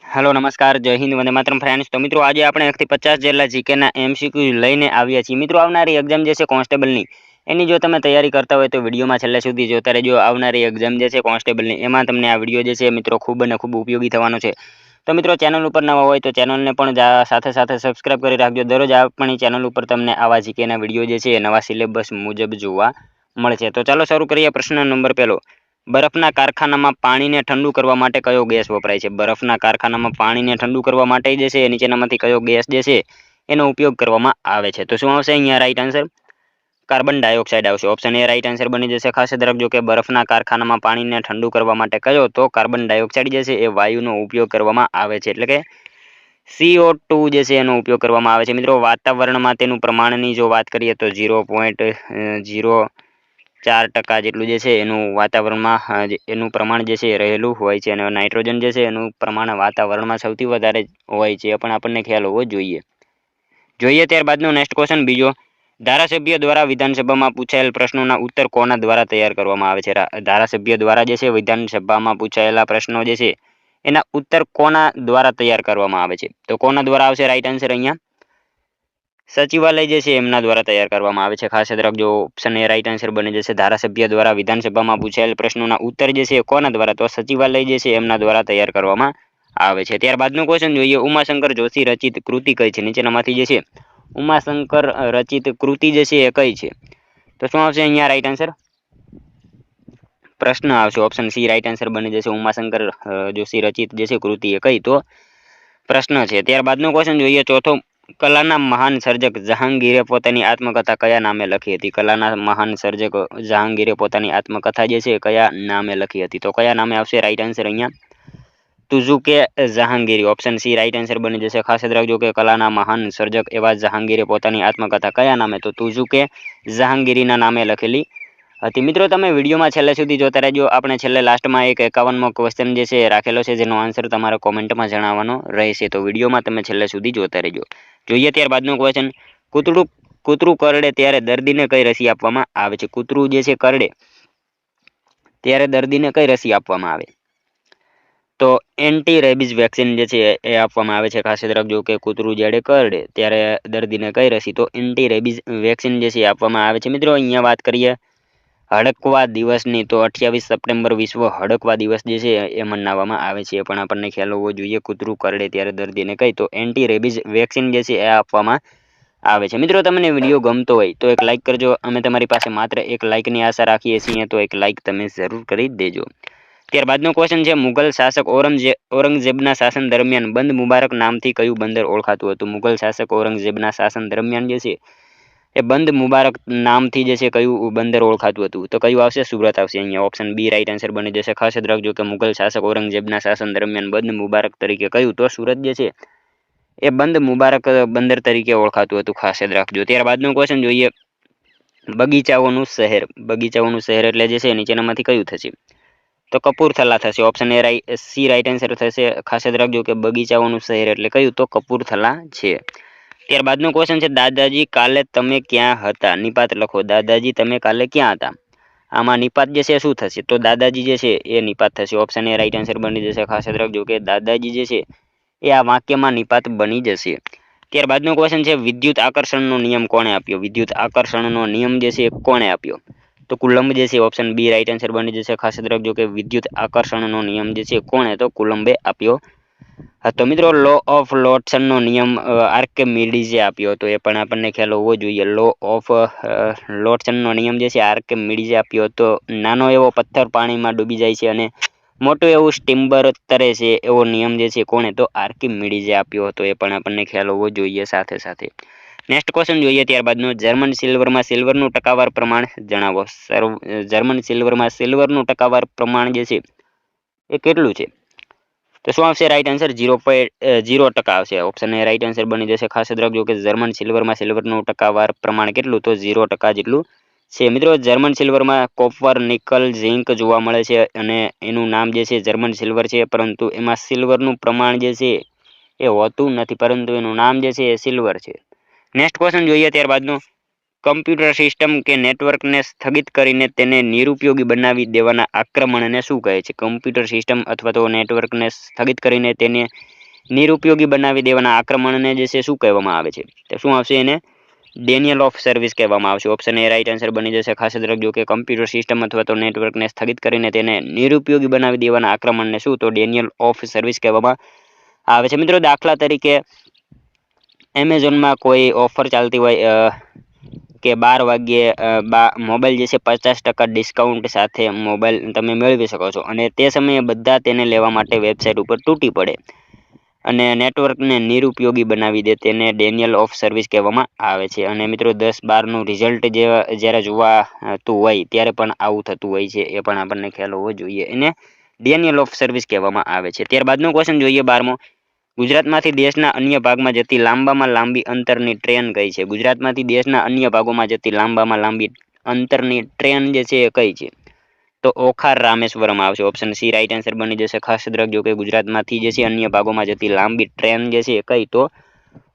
Hello નમસ્કાર જય Hind Vande Mataram friends. તો મિત્રો આજે આપણે 1 થી 50 જેટલા જીકેના એમસીક્યુ લઈને આવ્યા છીએ। મિત્રો આવનારી એક્ઝામ જે છે કોન્સ્ટેબલની એની જો તમે તૈયારી કરતા હોય તો વિડીયોમાં છેલ્લે સુધી જોતા રહેજો। આવનારી એક્ઝામ જે છે કોન્સ્ટેબલની એમાં તમને આ વિડીયો જે છે મિત્રો ખૂબ અને ખૂબ ઉપયોગી થવાનો છે। તો મિત્રો ચેનલ ઉપર નવા હોય તો ચેનલને પણ સાથે સાથે સબસ્ક્રાઇબ કરી રાખજો। દરરોજ આપણી ચેનલ ઉપર તમને આવા જીકેના વિડીયો જે છે નવા સિલેબસ મુજબ જોવા મળશે। તો ચાલો શરૂ કરીએ। પ્રશ્ન નંબર 1 બરફના કારખાનામાં પાણીને ઠંડુ કરવા માટે કયો ગેસ વપરાય છે? બરફના કારખાનામાં પાણીને ઠંડુ કરવા માટે જે છે નીચેનામાંથી કયો ગેસ જે છે એનો ઉપયોગ કરવામાં આવે છે? તો શું આવશે અહીંયા રાઈટ આન્સર? કાર્બન ડાયોક્સાઇડ આવશે। ઓપ્શન એ રાઈટ આન્સર બની જશે। ખાસ યાદ રાખજો કે બરફના કારખાનામાં પાણીને ઠંડુ કરવા માટે કયો તો કાર્બન ડાયોક્સાઇડ જે છે એ વાયુનો ઉપયોગ કરવામાં આવે છે, એટલે કે CO2 જે છે એનો ઉપયોગ કરવામાં આવે છે। મિત્રો વાતાવરણમાં તેનું પ્રમાણની જો વાત કરીએ તો 0.04% જેટલું જે છે એનું વાતાવરણમાં એનું પ્રમાણ જે છે રહેલું હોય છે, અને નાઇટ્રોજન જે છે એનું પ્રમાણ વાતાવરણમાં સૌથી વધારે હોય છે, એ પણ આપણને ખ્યાલ હોવો જોઈએ। ત્યારબાદનો નેક્સ્ટ ક્વેશ્ચન બીજો, ધારાસભ્ય દ્વારા વિધાનસભામાં પૂછાયેલ પ્રશ્નોના ઉત્તર કોના દ્વારા તૈયાર કરવામાં આવે છે? ધારાસભ્ય દ્વારા જે છે વિધાનસભામાં પૂછાયેલા પ્રશ્નો જે છે એના ઉત્તર કોના દ્વારા તૈયાર કરવામાં આવે છે? તો કોના દ્વારા આવશે રાઈટ આન્સર અહીંયા? સચિવાલય જે છે એમના દ્વારા તૈયાર કરવામાં આવે છે। ખાસ યાદ રાખજો ઓપ્શન એ રાઈટ આન્સર બની જશે। ધારાસભ્ય દ્વારા વિધાનસભામાં પૂછાયેલ પ્રશ્નોના ઉત્તર જે છે કોના દ્વારા તો સચિવાલય જે છે એમના દ્વારા તૈયાર કરવામાં આવે છે। ત્યારબાદનો ક્વેશ્ચન જોઈએ, ઉમાશંકર જોશી રચિત કૃતિ કઈ છે? નીચેનામાંથી જે છે ઉમાશંકર રચિત કૃતિ જે છે એ કઈ છે? તો શું આવશે અહીંયા રાઈટ આન્સર? પ્રશ્ન આવશે ઓપ્શન સી રાઈટ આન્સર બની જશે। ઉમાશંકર જોશી રચિત જે છે કૃતિ એ કઈ તો પ્રશ્ન છે। ત્યારબાદનો ક્વેશ્ચન જોઈએ ચોથો, કલાના મહાન સર્જક જહાંગીરે પોતાની આત્મકથા કયા નામે લખી હતી? કલાના મહાન સર્જક જહાંગીરે પોતાની આત્મકથા જે છે કયા નામે લખી હતી? તો કયા નામે આવશે રાઈટ આન્સર અહીંયા? તુઝુકે જહાંગીરી। ઓપ્શન સી રાઈટ આન્સર બની જશે। ખાસ યાદ રાખજો કે કલાના મહાન સર્જક એવા જહાંગીરે પોતાની આત્મકથા કયા નામે તો તુઝુકે જહાંગીરીના નામે લખેલી હતી। મિત્રો તમે વિડીયોમાં છેલ્લે સુધી જોતા રહેજો। આપણે છેલ્લે લાસ્ટમાં એક 51મો ક્વેશ્ચન જે છે રાખેલો છે, જેનો આન્સર તમારે કોમેન્ટમાં જણાવવાનો રહેશે, તો વિડીયોમાં તમે છેલ્લે સુધી જોતા રહેજો। ત્યારબાદનો ક્વેશ્ચન, કૂતરું કરડે ત્યારે દર્દીને કઈ રસી આપવામાં આવે છે? કૂતરું જે છે કરડે ત્યારે દર્દીને કઈ રસી આપવામાં આવે? તો એન્ટી રેબિઝ વેક્સિન જે છે એ આપવામાં આવે છે। ખાસ યાદ રાખજો કે કૂતરું જ્યારે કરડે ત્યારે દર્દીને કઈ રસી તો એન્ટી રેબિઝ વેક્સિન જે છે આપવામાં આવે છે। મિત્રો અહીંયા વાત કરીએ હડકવા દિવસની તો 28 સપ્ટેમ્બર વિશ્વ હડકવા દિવસ જે છે એ મનાવવામાં આવે છે, એ પણ આપણને ખ્યાલ હોવો જોઈએ। કૂતરું કરડે ત્યારે દર્દીને કઈ તો એન્ટી રેબિઝ વેક્સિન જે છે એ આપવામાં આવે છે। મિત્રો તમને વિડીયો ગમતો હોય તો એક લાઈક કરજો। અમે તમારી પાસે માત્ર એક લાઈકની આશા રાખીએ છીએ, તો એક લાઈક તમે જરૂર કરી દેજો। ત્યારબાદનો ક્વેશ્ચન છે, મુગલ શાસક ઔરંગઝેબના શાસન દરમિયાન બંધ મુબારક નામથી કયું બંદર ઓળખાતું હતું? મુગલ શાસક ઔરંગઝેબના શાસન દરમિયાન જે છે એ બંધ મુબારક નામથી જે છે કયું બંદર ઓળખાતું હતું? તો કયું આવશે? સુરત આવશે અહીંયા। ઓપ્શન બી રાઈટ આન્સર બની જશે। ખાસ યાદ રાખજો કે મુગલ શાસક ઔરંગઝેબના શાસન દરમિયાન બંધ મુબારક તરીકે કયું તો સુરત જે છે એ બંધ મુબારક બંદર તરીકે ઓળખાતું હતું, ખાસ યાદ રાખજો। ત્યારબાદનો ક્વેશ્ચન જોઈએ, બગીચાઓનું શહેર એટલે જે છે નીચેનામાંથી કયું થશે? તો કપૂરથલા થશે। Option A C right answer થશે। ખાસ યાદ રાખજો કે બગીચાઓનું શહેર એટલે કયું તો કપૂરથલા છે। ત્યારબાદનો ક્વેશ્ચન છે, દાદાજી કાલે તમે ક્યાં હતા? નિપાત લખો। દાદાજી તમે કાલે ક્યાં હતા? આમાં નિપાત જે છે શું થશે? તો દાદાજી જે છે એ નિપાત થશે। ઓપ્શન એ રાઈટ આન્સર બની જશે। ખાસ યાદ રાખજો કે દાદાજી જે છે એ આ વાક્યમાં નિપાત બની જશે। ત્યારબાદનો ક્વેશ્ચન છે, વિદ્યુત આકર્ષણનો નિયમ કોણે આપ્યો? વિદ્યુત આકર્ષણનો નિયમ જે છે એ કોણે આપ્યો? તો કુલંબ જે છે। ઓપ્શન બી રાઈટ આન્સર બની જશે। ખાસ યાદ રાખજો કે વિદ્યુત આકર્ષણનો નિયમ જે છે કોણે તો કુલંબે આપ્યો હતો। મિત્રો લો ઓફ લોટસનનો નિયમ આર્કિમિડીઝે આપ્યો હતો, એ પણ આપણને ખ્યાલ હોવો જોઈએ। લો ઓફ લોટસનનો નિયમ જે છે આર્કિમિડીઝે આપ્યો હતો। નાનો એવો પથ્થર પાણીમાં ડૂબી જાય છે અને મોટું એવું સ્ટીમ્બર તરે છે, એવો નિયમ જે છે કોણે તો આર્કિમિડીઝે આપ્યો હતો, એ પણ આપણને ખ્યાલ હોવો જોઈએ સાથે સાથે। નેક્સ્ટ ક્વેશ્ચન જોઈએ ત્યારબાદનો, જર્મન સિલ્વરમાં સિલ્વરનું ટકાવાર પ્રમાણ જણાવો। જર્મન સિલ્વરમાં સિલ્વરનું ટકાવાર પ્રમાણ જે છે એ કેટલું છે? તો શું આવશે રાઈટ આન્સર? 0% આવશે। ઓપ્શન એ રાઈટ આન્સર બની જશે। ખાસ યાદ રાખજો કે જર્મન સિલ્વરમાં સિલ્વરનું ટકાવાર પ્રમાણ કેટલું તો 0% જેટલું છે। મિત્રો જર્મન સિલ્વરમાં કોપર, નિકલ, ઝિંક જોવા મળે છે અને એનું નામ જે છે જર્મન સિલ્વર છે, પરંતુ એમાં સિલ્વરનું પ્રમાણ જે છે એ હોતું નથી, પરંતુ એનું નામ જે છે એ સિલ્વર છે। નેક્સ્ટ ક્વેશ્ચન જોઈએ ત્યારબાદનો, કમ્પ્યુટર સિસ્ટમ કે નેટવર્કને સ્થગિત કરીને તેને નિરુપયોગી બનાવી દેવાના આક્રમણને શું કહે છે? કમ્પ્યુટર સિસ્ટમ અથવા તો નેટવર્કને સ્થગિત કરીને તેને નિરુપયોગી બનાવી દેવાના આક્રમણને જે છે શું કહેવામાં આવે છે? તો શું આવશે એને? ડેનિયલ ઓફ સર્વિસ કહેવામાં આવશે. ઓપ્શન એ રાઈટ આન્સર બની જશે. ખાસ યાદ રાખજો કે કમ્પ્યુટર સિસ્ટમ અથવા તો નેટવર્કને સ્થગિત કરીને તેને નિરુપયોગી બનાવી દેવાના આક્રમણને શું તો ડેનિયલ ઓફ સર્વિસ કહેવામાં આવે છે. મિત્રો દાખલા તરીકે એમેઝોનમાં કોઈ ઓફર ચાલતી હોય કે 12 વાગ્યે મોબાઈલ જે છે 50% ડિસ્કાઉન્ટ સાથે મોબાઈલ તમે મેળવી શકો છો અને તે સમયે બધા તેને લેવા માટે વેબસાઇટ ઉપર તૂટી પડે અને નેટવર્કને નિરુપયોગી બનાવી દે તેને ડેનિયલ ઓફ સર્વિસ કહેવામાં આવે છે. અને મિત્રો 10-12 નું રિઝલ્ટ જ્યારે જોવાતું હોય ત્યારે પણ આવું થતું હોય છે, એ પણ આપણને ખ્યાલ હોવો જોઈએ. એને ડેનિયલ ઓફ સર્વિસ કહેવામાં આવે છે. ત્યારબાદનો ક્વેશ્ચન જોઈએ 12મો. ગુજરાતમાંથી દેશના અન્ય ભાગમાં જતી લાંબામાં લાંબી અંતરની ટ્રેન કઈ છે? ગુજરાતમાંથી દેશના અન્ય ભાગોમાં જતી લાંબામાં લાંબી અંતરની ટ્રેન જે છે એ કઈ છે? તો ઓખાર રામેશ્વરમ આવશે. ઓપ્શન સી રાઈટ આન્સર બની જશે. ખાસ યાદ રાખજો કે ગુજરાતમાંથી જે છે અન્ય ભાગોમાં જતી લાંબી ટ્રેન જે છે કઈ તો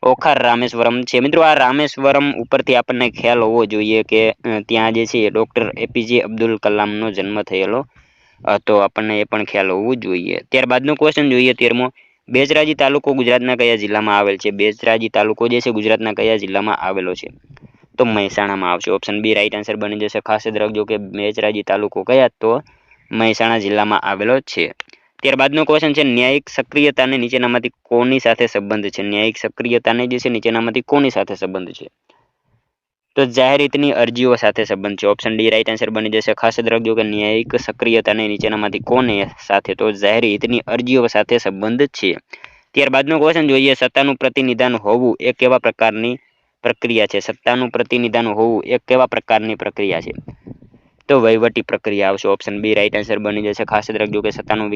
ઓખાર રામેશ્વરમ છે. મિત્રો આ રામેશ્વરમ ઉપરથી આપણને ખ્યાલ હોવો જોઈએ કે ત્યાં જે છે ડોક્ટર એપીજે અબ્દુલ કલામનો જન્મ થયેલો હતો. આપણને એ પણ ખ્યાલ હોવો જોઈએ. ત્યારબાદનો ક્વેશ્ચન જોઈએ 13મો. બેચરાજી તાલુકો ગુજરાતના કયા જિલ્લામાં આવેલ છે? બેચરાજી તાલુકો જે છે ગુજરાતના કયા જિલ્લામાં આવેલો છે? તો મહેસાણામાં આવશે. ઓપ્શન બી રાઈટ આન્સર બની જશે. ખાસ યાદ રાખજો કે બેચરાજી તાલુકો કયા તો મહેસાણા જિલ્લામાં આવેલો છે. ત્યારબાદનો ક્વેશ્ચન છે ન્યાયિક સક્રિયતાને નીચેનામાંથી કોની સાથે સંબંધ છે? ન્યાયિક સક્રિયતાને જે છે નીચેનામાંથી કોની સાથે સંબંધ છે? તો જાહેર હિતની અરજીઓ સાથે સંબંધ છે. ઓપ્શન ડી રાઈટ આન્સર બની જશે. ખાસ યાદ રાખજો કે ન્યાયિક સક્રિયતાને નીચેનામાંથી કોને સાથે તો જાહેર હિતની અરજીઓ સાથે સંબંધ છે. ત્યારબાદનો ક્વેશ્ચન જોઈએ સત્તાનું પ્રતિનિધાન હોવું એ કેવા પ્રકારની પ્રક્રિયા છે? સત્તાનું પ્રતિનિધાન હોવું એ કેવા પ્રકારની પ્રક્રિયા છે? તો વહીવટી પ્રક્રિયા આવશે. ઓપ્શન બી રાઈટ આન્સર બની જશે. ખાસ યાદ રાખજો કે સત્તાનું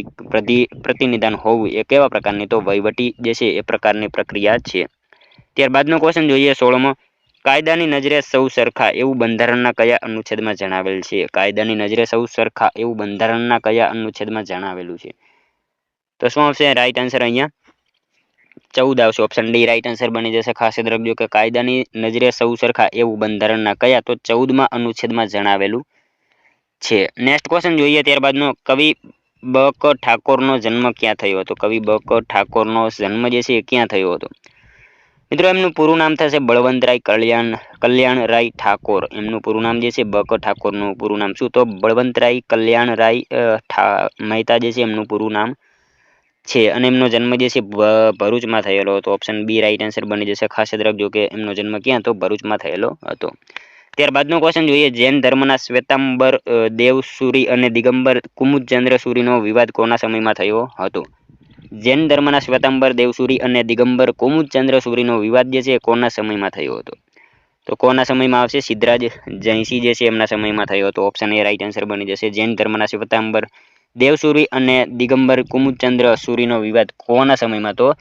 પ્રતિનિધાન હોવું એ કેવા પ્રકારની તો વહીવટી જે છે એ પ્રકારની પ્રક્રિયા છે. ત્યારબાદનો ક્વેશ્ચન જોઈએ 16મો. કાયદાની નજરે સૌ સરખા એવું બંધારણના કયા અનુચ્છેદમાં જણાવેલ છે? કાયદાની નજરે સૌ સરખા એવું બંધારણના કયા અનુચ્છેદમાં જણાવેલું છે? તો શું આવશે રાઈટ આન્સર અહીંયા? 14 આવશે. ઓપ્શન ડી રાઈટ આન્સર બની જશે. ખાસ યાદ રાખજો કે કાયદાની નજરે સૌ સરખા એવું બંધારણના કયા તો 14મા અનુચ્છેદમાં જણાવેલું છે. નેક્સ્ટ ક્વેશ્ચન જોઈએ ત્યારબાદનો. કવિ બ.ક. ઠાકોરનો જન્મ ક્યાં થયો હતો? કવિ બ.ક. ઠાકોરનો જન્મ જે છે એ ક્યાં થયો હતો? મિત્રો એમનું પૂરું નામ થશે બળવંતરાય કલ્યાણરાય ઠાકોર. એમનું પૂરું નામ જે છે બ.ક. ઠાકોરનું પૂરું નામ શું તો બળવંતરાય કલ્યાણરાય મહેતા જે છે એમનું પૂરું નામ છે. અને એમનો જન્મ જે છે ભરૂચમાં થયેલો હતો. ઓપ્શન બી રાઈટ આન્સર બની જશે. ખાસ યાદ રાખજો કે એમનો જન્મ ક્યાં તો ભરૂચમાં થયેલો હતો. ત્યારબાદનો ક્વેશ્ચન જોઈએ જૈન ધર્મના શ્વેતાંબર દેવસુરી અને દિગંબર કુમુદચંદ્ર સુરીનો વિવાદ કોના સમયમાં થયો હતો? જૈન ધર્મના શ્વેતાંબર દેવસુરી અને દિગંબર કુમુદચંદ્ર સુરીનો વિવાદ જે છે કોના સમયમાં થયો હતો? તો કોના સમયમાં આવશે? સિદ્ધરાજ જયસિંહ જે છે એમના સમયમાં થયો હતો. ઓપ્શન એ રાઈટ આન્સર બની જશે. જૈન ધર્મના શ્વેતાંબર દેવસુરી અને દિગંબર કુમુદચંદ્ર સુરીનો વિવાદ કોના સમયમાં તો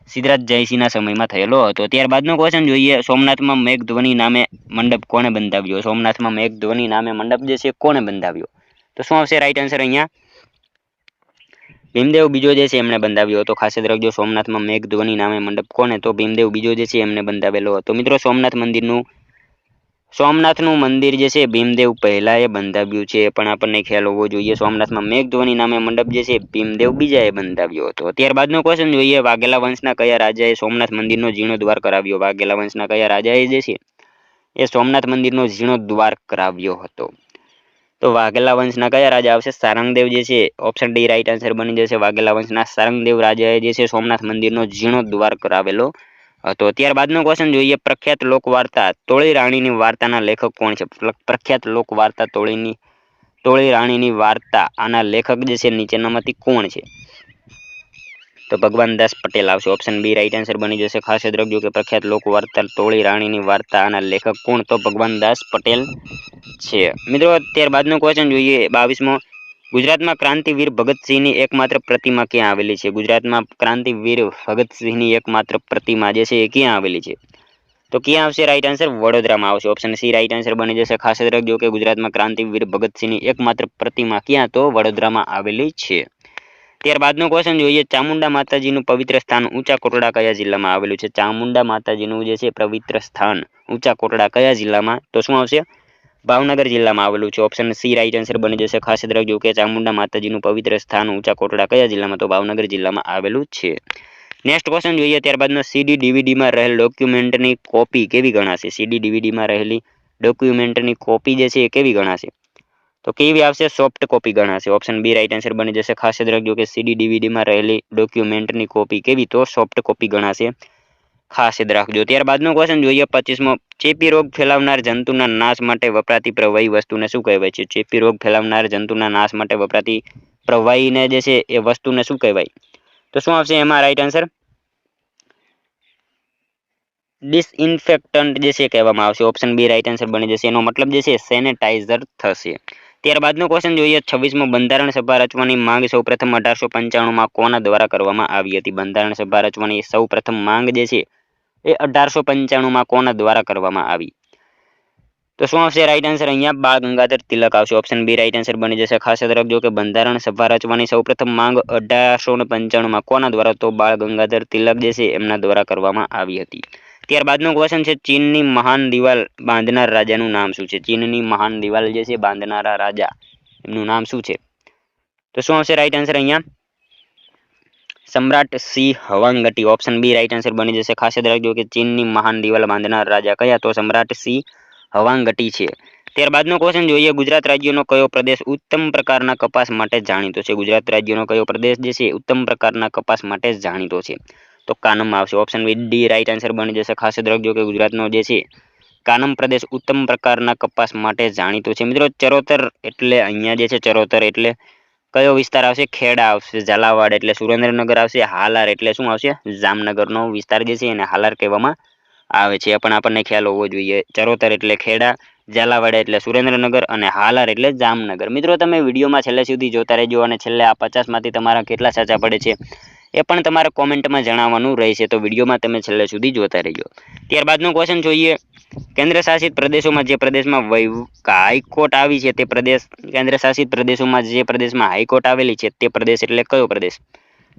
સિદ્ધરાજ જયસિંહના સમયમાં થયેલો હતો. ત્યારબાદનો ક્વેશ્ચન જોઈએ સોમનાથમાં મેઘધ્વની નામે મંડપ કોણે બંધાવ્યો? સોમનાથમાં મેઘધ્વની નામે મંડપ જે છે કોણે બંધાવ્યો? તો શું આવશે રાઈટ આન્સર અહીંયા? ભીમદેવ બીજો જે છે એમણે બંધાવ્યો હતો. ખાસ યાદ રાખજો સોમનાથમાં મેઘધ્વની નામે મંડપ કોને તો ભીમદેવ બીજો જે છે એમને બંધાવેલો હતો. મિત્રો સોમનાથનું મંદિર જે છે ભીમદેવ પહેલાએ બંધાવ્યું છે પણ આપણને ખ્યાલ હોવો જોઈએ. સોમનાથમાં મેઘધ્વની નામે મંડપ જે છે ભીમદેવ બીજાએ બંધાવ્યો હતો. ત્યારબાદનો ક્વેશ્ચન જોઈએ વાઘેલા વંશના કયા રાજાએ સોમનાથ મંદિરનો જીર્ણોદ્ધાર કરાવ્યો? વાઘેલા વંશના કયા રાજાએ જે છે એ સોમનાથ મંદિરનો જીર્ણોદ્ધાર કરાવ્યો હતો? તો વાઘેલા વંશના કયા રાજા આવશે? સારંગદેવ જે છે. ઓપ્શન ડી રાઈટ આન્સર બની જશે. વાઘેલા વંશના સારંગદેવ રાજાએ જે છે સોમનાથ મંદિરનો જીર્ણોદ્ધાર કરાવેલો હતો. ત્યારબાદનો ક્વેશ્ચન જોઈએ પ્રખ્યાત લોકવાર્તા તોળી રાણીની વાર્તાના લેખક કોણ છે? પ્રખ્યાત લોકવાર્તા તોળી રાણીની વાર્તા આના લેખક જે છે નીચેનામાંથી કોણ છે? તો ભગવાનદાસ પટેલ આવશે. ઓપ્શન બી રાઈટ આન્સર બની જશે. ખાસ યાદ રાખજો કે પ્રખ્યાત લોકવાર્તા તોળી રાણીની વાર્તા આના લેખક કોણ તો ભગવાનદાસ પટેલ છે. મિત્રો ત્યારબાદનો ક્વેશ્ચન જોઈએ 22મો. ગુજરાતમાં ક્રાંતિવીર ભગતસિંહની એકમાત્ર પ્રતિમા ક્યાં આવેલી છે? ગુજરાતમાં ક્રાંતિવીર ભગતસિંહની એકમાત્ર પ્રતિમા જે છે એ ક્યાં આવેલી છે? તો ક્યાં આવશે રાઈટ આન્સર? વડોદરામાં આવશે. ઓપ્શન સી રાઈટ આન્સર બની જશે. ખાસ યાદ રાખજો કે ગુજરાતમાં ક્રાંતિવીર ભગતસિંહની એકમાત્ર પ્રતિમા ક્યાં તો વડોદરામાં આવેલી છે. ત્યારબાદનો ક્વેશ્ચન જોઈએ ચામુંડા માતાજીનું પવિત્ર સ્થાન ઊંચા કોટડા કયા જિલ્લામાં આવેલું છે? ચામુંડા માતાજીનું જે છે પવિત્ર સ્થાન ઊંચા કોટડા કયા જિલ્લામાં? તો શું આવશે? ભાવનગર જિલ્લામાં આવેલું છે. ઓપ્શન સી રાઈટ આન્સર બની જશે. ખાસ યાદ રાખજો કે ચામુંડા માતાજીનું પવિત્ર સ્થાન ઊંચા કોટડા કયા જિલ્લામાં તો ભાવનગર જિલ્લામાં આવેલું છે. નેક્સ્ટ ક્વેશ્ચન જોઈએ ત્યારબાદનો સીડી ડીવીડીમાં રહેલ ડોક્યુમેન્ટની કોપી કેવી ગણાશે? સીડી ડીવીડીમાં રહેલી ડોક્યુમેન્ટની કોપી જે છે એ કેવી ગણાશે? તો કેવી આવશે? સોફ્ટ કોપી ગણાશે. ઓપ્શન બી રાઈટ આન્સર બની જશે. ખાસ યાદ રાખજો કે સીડી ડીવીડીમાં રહેલી ડોક્યુમેન્ટની કોપી કેવી? તો સોફ્ટ કોપી ગણાશે. ખાસ યાદ રાખજો. ત્યારબાદનો ક્વેશ્ચન જોઈએ 25મો. ચેપી રોગ ફેલાવનાર જંતુના નાશ માટે વપરાતી પ્રવાહી વસ્તુને શું કહેવાય છે? ચેપી રોગ ફેલાવનાર જંતુના નાશ માટે વપરાતી પ્રવાહીને જે છે એ વસ્તુને શું કહેવાય? તો શું આવશે એમાં રાઈટ આન્સર? ડિસઇન્ફેક્ટન્ટ જે છે કહેવામાં આવશે. ઓપ્શન બી રાઈટ આન્સર બની જશે. એનો મતલબ જે છે સેનેટાઇઝર થશે. ત્યારબાદનો ક્વેશ્ચન જોઈએ 26મો. બંધારણ સભા રચવાની માંગ સૌપ્રથમ 1895માં કોના દ્વારા કરવામાં આવી હતી? બંધારણ સભા રચવાની સૌપ્રથમ માંગ જે છે એ 1895માં કોના દ્વારા કરવામાં આવી? તો શું આવશે રાઈટ આન્સર? અહીંયા બાળ ગંગાધર તિલક આવશે. ઓપ્શન બી રાઈટ આન્સર બની જશે. ખાસ યાદ રાખજો કે બંધારણ સભા રચવાની સૌપ્રથમ માંગ 1895માં કોના દ્વારા? તો બાળ ગંગાધર તિલક જે છે એમના દ્વારા કરવામાં આવી હતી. ત્યારબાદનો ક્વેશ્ચન છે ચીનની મહાન દિવાલ બાંધનાર રાજાનું નામ શું છે? ચીનની મહાન દિવાલ જે છે બાંધનારા રાજા એમનું નામ શું છે? તો શું આવશે રાઈટ આન્સર અહીંયા? સમ્રાટ સિંહ હવાંગટી. ઓપ્શન બી રાઈટ આન્સર બની જશે. ખાસ યાદ રાખજો કે ચીનની મહાન દિવાલ બાંધનાર રાજા કયા? તો સમ્રાટ સિંહ હવાંગટી છે. ત્યારબાદનો ક્વેશ્ચન જોઈએ ગુજરાત રાજ્યનો કયો પ્રદેશ ઉત્તમ પ્રકારના કપાસ માટે જાણીતો છે? ગુજરાત રાજ્યનો કયો પ્રદેશ જે છે ઉત્તમ પ્રકારના કપાસ માટે જાણીતો છે? તો કાનમ આવશે. ઓપ્શન ડી રાઈટ આન્સર બની જશે. ખાસ યાદ રાખજો કે ગુજરાતનો જે છે કાનમ પ્રદેશ ઉત્તમ પ્રકારના કપાસ માટે જાણીતો છે. મિત્રો ચરોતર એટલે અહીંયા જે છે ચરોતર એટલે કયો વિસ્તાર આવશે? ખેડા આવશે. ઝાલાવાડ એટલે સુરેન્દ્રનગર આવશે. હાલાર એટલે શું આવશે? જામનગરનો વિસ્તાર જે છે એને હાલાર કહેવામાં આવે છે. પણ આપણને ખ્યાલ હોવો જોઈએ. ચરોતર એટલે ખેડા, ઝાલાવાડ એટલે સુરેન્દ્રનગર અને હાલાર એટલે જામનગર. મિત્રો તમે વિડીયોમાં છેલ્લે સુધી જોતા રહેજો અને છેલ્લે આ 50માંથી તમારા કેટલા સાચા પડે છે એ પણ તમારે કોમેન્ટમાં જણાવવાનું રહેશે. તો વિડીયોમાં તમે છેલ્લે સુધી જોતા રહેજો. ત્યારબાદનો ક્વેશ્ચન જોઈએ કેન્દ્ર શાસિત પ્રદેશોમાં જે પ્રદેશમાં હાઈકોર્ટ આવી છે તે પ્રદેશ કેન્દ્ર શાસિત પ્રદેશોમાં જે પ્રદેશમાં હાઈકોર્ટ આવેલી છે તે પ્રદેશ એટલે કયો પ્રદેશ?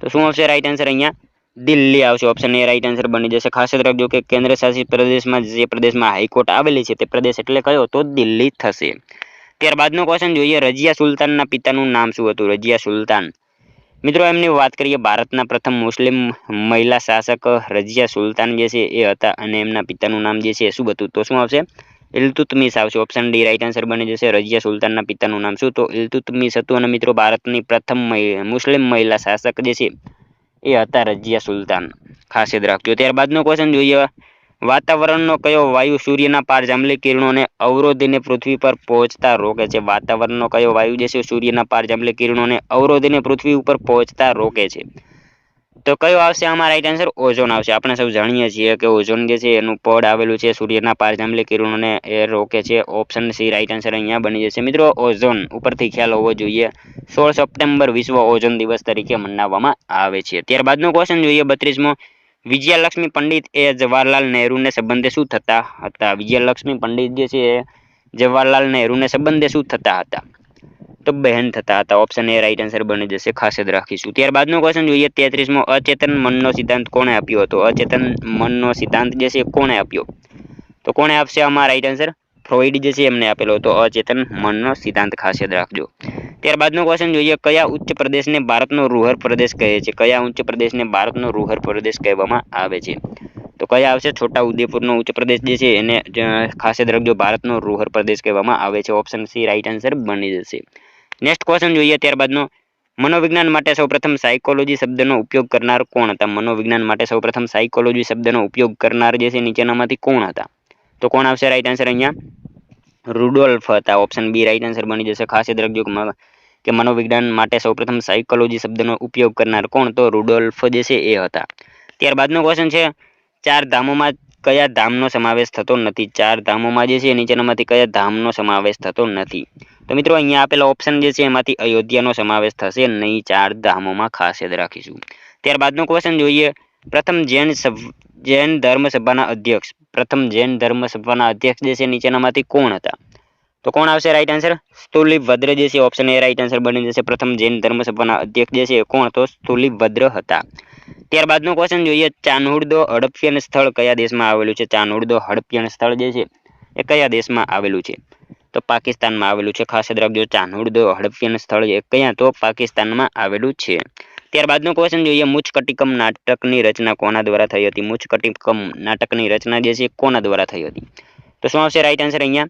તો શું આવશે રાઈટ આન્સર અહીંયા? દિલ્હી આવશે. ઓપ્શન એ રાઈટ આન્સર બની જશે. ખાસ યાદ રાખજો કે કેન્દ્ર શાસિત પ્રદેશમાં જે પ્રદેશમાં હાઈકોર્ટ આવેલી છે તે પ્રદેશ એટલે કયો? તો દિલ્હી થશે. ત્યારબાદનો ક્વેશ્ચન જોઈએ રજિયા સુલતાનના પિતાનું નામ શું હતું? રજિયા સુલતાન. મિત્રો એમની વાત કરીએ ભારતના પ્રથમ મુસ્લિમ મહિલા શાસક રજિયા સુલતાન જે છે એ હતા અને એમના પિતાનું નામ જે છે શું હતું? તો શું આવશે? ઇલ્તુત્મિશ આવશે. ઓપ્શન ડી રાઈટ આન્સર બની જશે. રજિયા સુલતાનના પિતાનું નામ શું? તો ઇલ્તુત્મિશ હતું. અને મિત્રો ભારતની પ્રથમ મુસ્લિમ મહિલા શાસક જે છે એ હતા રજિયા સુલતાન. ખાસ યાદ રાખજો. ત્યારબાદનો ક્વેશ્ચન જોઈએ વાતાવરણનો કયો વાયુ સૂર્યના પારજાંબલી કિરણોને અવરોધીને પૃથ્વી પર પહોંચતા રોકે છે? વાતાવરણનો કયો વાયુ જે છે સૂર્યના પારજાંબલી કિરણોને અવરોધીને પૃથ્વી ઉપર પહોંચતા રોકે છે? તો કયો આવશે આમાં રાઈટ આન્સર? ઓઝોન આવશે. આપણે સૌ જાણીએ છીએ કે ઓઝોન જે છે એનું પડ આવેલું છે સૂર્યના પારજાંબલી કિરણોને એ રોકે છે. ઓપ્શન સી રાઈટ આન્સર અહીંયા બની જશે. મિત્રો ઓઝોન ઉપરથી ખ્યાલ હોવો જોઈએ. 16 સપ્ટેમ્બર વિશ્વ ઓઝોન દિવસ તરીકે મનાવવામાં આવે છે. ત્યારબાદનો ક્વેશ્ચન જોઈએ 32મો. વિજયાલક્ષ્મી પંડિત એ જવાહરલાલ નહેરુને સંબંધે શું થતા હતા? વિજયાલક્ષ્મી પંડિત જે છે એ જવાહરલાલ નહેરુને સંબંધે શું થતા હતા? તો બહેન થતા હતા. ઓપ્શન એ રાઈટ આન્સર બની જશે. ખાસ યાદ રાખીશું. ત્યારબાદનો ક્વેશ્ચન જોઈએ 33મો. અચેતન મનનો સિદ્ધાંત કોણે આપ્યો હતો? અચેતન મનનો સિદ્ધાંત જે છે કોણે આપ્યો? તો કોણે આપશે આમાં રાઈટ આન્સર? ફ્રોઈડ જે છે એમને આપેલો હતો અચેતન મનનો સિદ્ધાંત. ખાસ યાદ રાખજો. ત્યારબાદનો ક્વેશ્ચન જોઈએ કયા ઉચ્ચ પ્રદેશને ભારતનો રૂહર પ્રદેશ કહે છે? કયા ઉચ્ચ પ્રદેશને ભારતનો રૂહર પ્રદેશ કહેવામાં આવે છે? તો કયા આવશે? છોટા ઉદેપુરનો ઉચ્ચ પ્રદેશ જે છે એને ખાસ યાદ રાખજો ભારતનો રૂહર પ્રદેશ કહેવામાં આવે છે. ઓપ્શન સી રાઈટ આન્સર બની જશે. નેક્સ્ટ ક્વેશ્ચન જોઈએ ત્યારબાદનો મનોવિજ્ઞાન માટે સૌપ્રથમ સાયકોલોજી શબ્દનો ઉપયોગ કરનાર કોણ હતા? મનોવિજ્ઞાન માટે સૌપ્રથમ સાયકોલોજી શબ્દનો ઉપયોગ કરનાર જે છે નીચેનામાંથી કોણ હતા? તો કોણ આવશે રાઈટ આન્સર અહીંયા? રુડોલ્ફ હતા. ઓપ્શન બી રાઈટ આન્સર બની જશે. ખાસ યાદ રાખજો કે મનોવિજ્ઞાન માટે સૌપ્રથમ સાયકોલોજી શબ્દનો ઉપયોગ કરનાર કોણ? તો રુડોલ્ફ જે છે એ હતા. ત્યારબાદનો ક્વેશ્ચન છે ચાર ધામોમાં કયા ધામનો સમાવેશ થતો નથી? ચાર ધામોમાં જે છે નીચેનામાંથી કયા ધામનો સમાવેશ થતો નથી? તો મિત્રો અહીંયા આપેલા ઓપ્શન જે છે એમાંથી અયોધ્યાનો સમાવેશ થશે નહીં ચાર ધામોમાં. ખાસ યાદ રાખીશું. ત્યારબાદનો ક્વેશ્ચન જોઈએ પ્રથમ જૈન ધર્મ સભાના અધ્યક્ષ. પ્રથમ જૈન ધર્મ સભાના અધ્યક્ષ જે છે નીચેનામાંથી કોણ હતા? તો કોણ આવશે રાઈટ આન્સર? સ્થુલીભદ્ર જે છે. ઓપ્શન એ રાઈટ આન્સર બની જશે. પ્રથમ જૈન ધર્મ સભાના અધ્યક્ષ જે છે કોણ? તો સ્થુલીભદ્ર હતા. ત્યારબાદનો ક્વેશ્ચન જોઈએ ચાન્હોડો હડપ્યન સ્થળ કયા દેશમાં આવેલું છે? ચાન્હોડો હડપ્યન સ્થળ જે છે એ કયા દેશમાં આવેલું છે? તો પાકિસ્તાનમાં આવેલું છે. ખાસ યાદ રાખજો ચાન્હોડો હડપ્યન સ્થળ એ કયા? તો પાકિસ્તાનમાં આવેલું છે. ત્યારબાદનો ક્વેશ્ચન જોઈએ, મુચકટિકમ નાટકની રચના કોના દ્વારા થઈ હતી? મુચકટિકમ નાટકની રચના જે છે કોના દ્વારા થઈ હતી? તો શું આવશે રાઈટ આન્સર અહીંયા?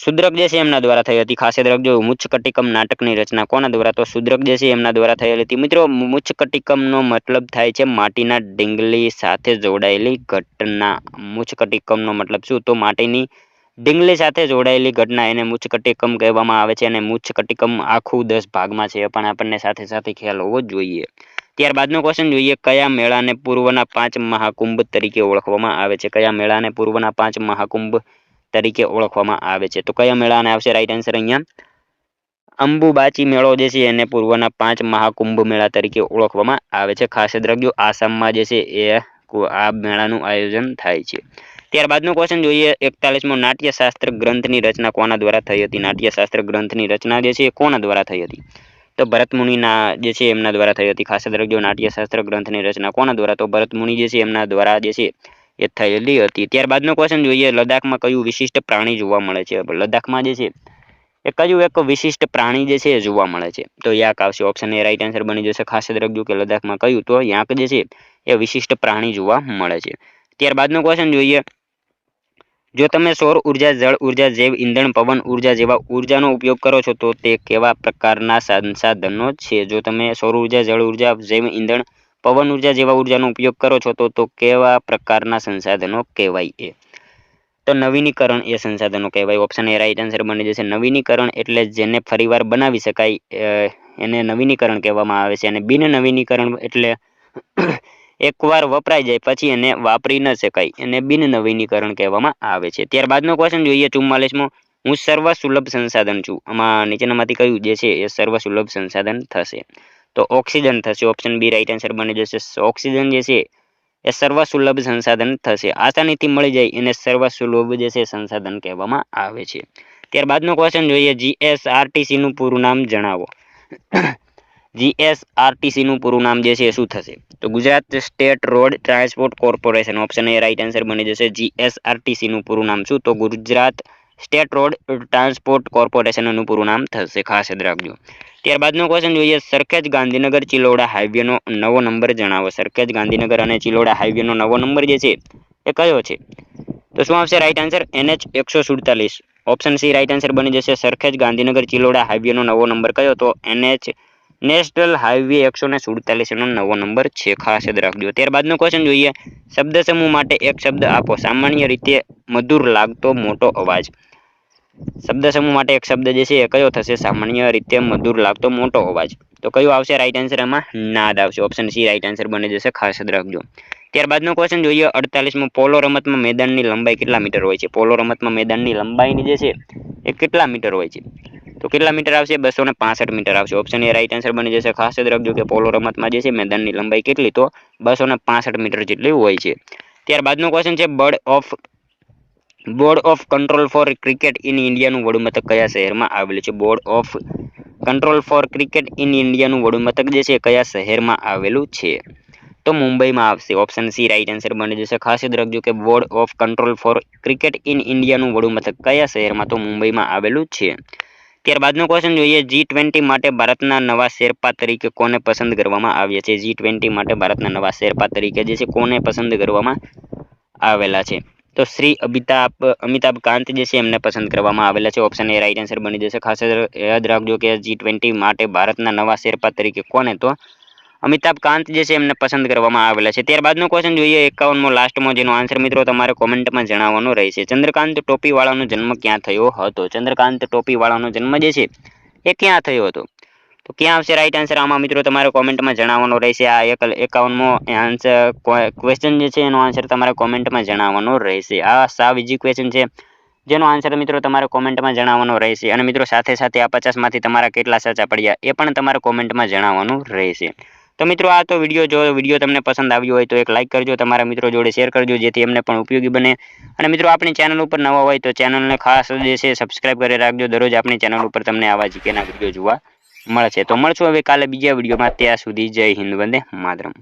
શુદ્રક જે છે એમના દ્વારા થઈ હતી. ખાસ યાદ રાખજો, મુચકટિકમ નાટકની રચના કોના દ્વારા? તો શુદ્રક જે છે એમના દ્વારા થયેલી હતી. મિત્રો, મુચકટિકમનો મતલબ થાય છે માટીના ડીંગલી સાથે જોડાયેલી ઘટના. મુચકટિકમનો મતલબ શું? તો માટીની ડીંગલી સાથે જોડાયેલી ઘટના, એને મુચકટિકમ કહેવામાં આવે છે. અને મુચકટિકમ આખું 10 ભાગમાં છે, પણ આપણને સાથે સાથે ખ્યાલ હોવો જોઈએ. ત્યારબાદનો ક્વેશ્ચન જોઈએ, કયા મેળાને પૂર્વના 5 મહાકુંભ તરીકે ઓળખવામાં આવે છે? કયા મેળાને પૂર્વના 5 મહાકુંભ તરીકે ઓળખવામાં આવે છે? તો કયા મેળાને આવશે રાઈટ આન્સર અહીંયા? અંબુબાચી મેળો જે છે એને પૂર્વના 5 મહાકુંભ મેળા તરીકે ઓળખવામાં આવે છે. ખાસ યાદ રાખજો, આસામમાં જે છે એ આ મેળાનું આયોજન થાય છે. ત્યારબાદનો ક્વેશ્ચન જોઈએ, 41મો, નાટ્યશાસ્ત્ર ગ્રંથની રચના કોના દ્વારા થઈ હતી? નાટ્યશાસ્ત્ર ગ્રંથની રચના જે છે એ કોના દ્વારા થઈ હતી? તો ભરતમુનિના જે છે એમના દ્વારા થઈ હતી. ખાસ યાદ રાખજો, નાટ્યશાસ્ત્ર ગ્રંથની રચના કોના દ્વારા? તો ભરતમુનિ જે છે એમના દ્વારા જે છે એ થયેલી હતી. ત્યારબાદનો ક્વેશ્ચન જોઈએ, લદ્દાખમાં કયું વિશિષ્ટ પ્રાણી જોવા મળે છે? લદ્દાખમાં જે છે એ કયું એક વિશિષ્ટ પ્રાણી જે છે એ જોવા મળે છે? તો યાક આવશે. ઓપ્શન એ રાઈટ આન્સર બની જશે. ખાસ યાદ રાખજો કે લદ્દાખમાં કયું? તો યાક જે છે એ વિશિષ્ટ પ્રાણી જોવા મળે છે. ત્યારબાદનો ક્વેશ્ચન જોઈએ, જો તમે સૌર ઉર્જા, જળ ઉર્જા, જૈવ ઇંધણ, પવન ઉર્જા જેવા ઉર્જાનો ઉપયોગ કરો છો તો તે કેવા પ્રકારના સંસાધનો છે? જો તમે સૌર ઉર્જા, જળ ઉર્જા, જૈવ ઇંધણ, પવન ઉર્જા જેવા ઉર્જાનો ઉપયોગ કરો છો તો કેવા પ્રકારના સંસાધનો કહેવાય? એ તો નવીનીકરણ એ સંસાધનો કહેવાય. ઓપ્શન એ રાઈટ આન્સર બની જશે. નવીનીકરણ એટલે જેને ફરીવાર બનાવી શકાય એને નવીનીકરણ કહેવામાં આવે છે. અને બિન નવીનીકરણ એટલે એકવાર વપરાઈ જાય પછી એને વાપરી ન શકાય, એને બિન નવીનીકરણ કહેવામાં આવે છે. ત્યારબાદનો ક્વેશ્ચન જોઈએ, 44મો, હું સર્વ સુલભ સંસાધન છું. આમાં નીચેનામાંથી કયું જે છે એ સર્વ સુલભ સંસાધન થશે? તો ઓક્સિજન થશે. ઓપ્શન બી રાઈટ આન્સર બની જશે. ઓક્સિજન જે છે એ સર્વ સુલભ સંસાધન થશે. આસાનીથી મળી જાય એને સર્વ સુલભ જે છે સંસાધન કહેવામાં આવે છે. ત્યારબાદનો ક્વેશ્ચન જોઈએ, જીએસઆરટીસી નું પૂરું નામ જણાવો. જીએસઆરટીસી નું પૂરું નામ જે છે શું થશે? તો Gujarat state road transport corporation. Option A right answer બની જશે. જીએસઆરટીસી નું પૂરું નામ શું? તો ગુજરાત સ્ટેટ રોડ ટ્રાન્સપોર્ટ કોર્પોરેશનનું પૂરું નામ થશે. ખાસ યાદ રાખજો. ત્યારબાદનો ક્વેશ્ચન જોઈએ, સરખેજ ગાંધીનગર ચિલોડા હાઈવેનો નવો નંબર જણાવો. સરખેજ ગાંધીનગર અને ચિલોડા હાઈવેનો નવો નંબર જે છે એ કયો છે? તો શું આવશે right answer? NH 147. Option C right answer બની જશે. સરખેજ ગાંધીનગર ચિલોડા હાઈવેનો નવો નંબર કયો? તો NH નેશનલ હાઈવે 147 નો નવો નંબર છે. ખાસ યાદ રાખજો. ત્યારબાદનો ક્વેશ્ચન જોઈએ, શબ્દ સમૂહ માટે એક શબ્દ આપો. સામાન્ય રીતે મધુર લાગતો મોટો અવાજ. શબ્દ સમૂહ માટે એક શબ્દ જે છે એ કયો થશે? સામાન્ય રીતે મધુર લાગતો મોટો અવાજ. તો કયો આવશે રાઈટ આન્સર? એમાં નાદ આવશે. ઓપ્શન સી રાઈટ આન્સર બની જશે. ખાસ યાદ રાખજો. ત્યારબાદનો ક્વેશ્ચન જોઈએ, 48મો, પોલો રમતમાં મેદાનની લંબાઈ કેટલા મીટર હોય છે? પોલો રમતમાં મેદાનની લંબાઈની જે છે એ કેટલા મીટર હોય છે? તો કેટલા મીટર આવશે? 265 મીટર આવશે. ઓપ્શન એ રાઈટ આન્સર બની જશે. ખાસ યાદ રાખજો કે પોલો રમતમાં જે છે મેદાનની લંબાઈ કેટલી? તો 265 મીટર જેટલી હોય છે. ત્યારબાદનો ક્વેશ્ચન છે, board of control for cricket in ઇન્ડિયાનું વડુમથક કયા શહેરમાં આવેલું છે? Board of control for cricket in ઇન્ડિયાનું વડુમથક જે છે કયા શહેરમાં આવેલું છે? તો મુંબઈમાં આવશે. ઓપ્શન સી રાઈટ આન્સર બની જશે. ખાસ યાદ રાખજો કે board of control for cricket in ઇન્ડિયાનું વડુમથક કયા શહેરમાં? તો મુંબઈમાં આવેલું છે. ત્યારબાદનો ક્વેશ્ચન જોઈએ, G20 માટે ભારતના નવા શેરપા તરીકે કોને પસંદ કરવામાં આવ્યા છે? G20 માટે ભારતના નવા શેરપા તરીકે જે છે કોને પસંદ કરવામાં આવેલા છે? તો શ્રી અમિતાભ કાંત જે છે એમને પસંદ કરવામાં આવેલા છે. ઓપ્શન એ રાઈટ આન્સર બની જશે. ખાસ યાદ રાખજો કે G20 માટે ભારતના નવા શેરપા તરીકે કોને? તો અમિતાભ કાંત જે છે એમને પસંદ કરવામાં આવેલા છે. ત્યારબાદનો ક્વેશ્ચન જોઈએ, 51મો લાસ્ટમાં, જેનો આન્સર મિત્રો તમારે કોમેન્ટમાં જણાવવાનો રહેશે. ચંદ્રકાંત ટોપીવાળાનો જન્મ ક્યાં થયો હતો? ચંદ્રકાંત ટોપીવાળાનો જન્મ જે છે એ ક્યાં થયો હતો? તો ક્યાં આવશે રાઈટ આન્સર? આમાં મિત્રો તમારે કોમેન્ટમાં જણાવવાનો રહેશે. આ 51મો આન્સર ક્વેશ્ચન જે છે એનો આન્સર તમારે કોમેન્ટમાં જણાવવાનો રહેશે. આ સાવ ઇઝી ક્વેશ્ચન છે જેનો આન્સર મિત્રો તમારે કોમેન્ટમાં જણાવવાનો રહેશે. અને મિત્રો સાથે સાથે આ 50માંથી તમારા કેટલા સાચા પડ્યા એ પણ તમારે કોમેન્ટમાં જણાવવાનું રહેશે. તો મિત્રો આ તો વિડીયો તમને પસંદ આવ્યો હોય તો એક લાઈક કરજો, તમારા મિત્રો જોડે શેર કરજો જેથી એમને પણ ઉપયોગી બને. અને મિત્રો આપણી ચેનલ ઉપર નવા હોય તો ચેનલને ખાસ જે છે સબસ્ક્રાઇબ કરી રાખજો. દરરોજ આપણી ચેનલ ઉપર તમને આવા જીકેના વિડીયો જોવા મળશે. તો મળશું હવે કાલે બીજા વિડીયોમાં. ત્યાં સુધી જય હિન્દ, વંદે માતરમ.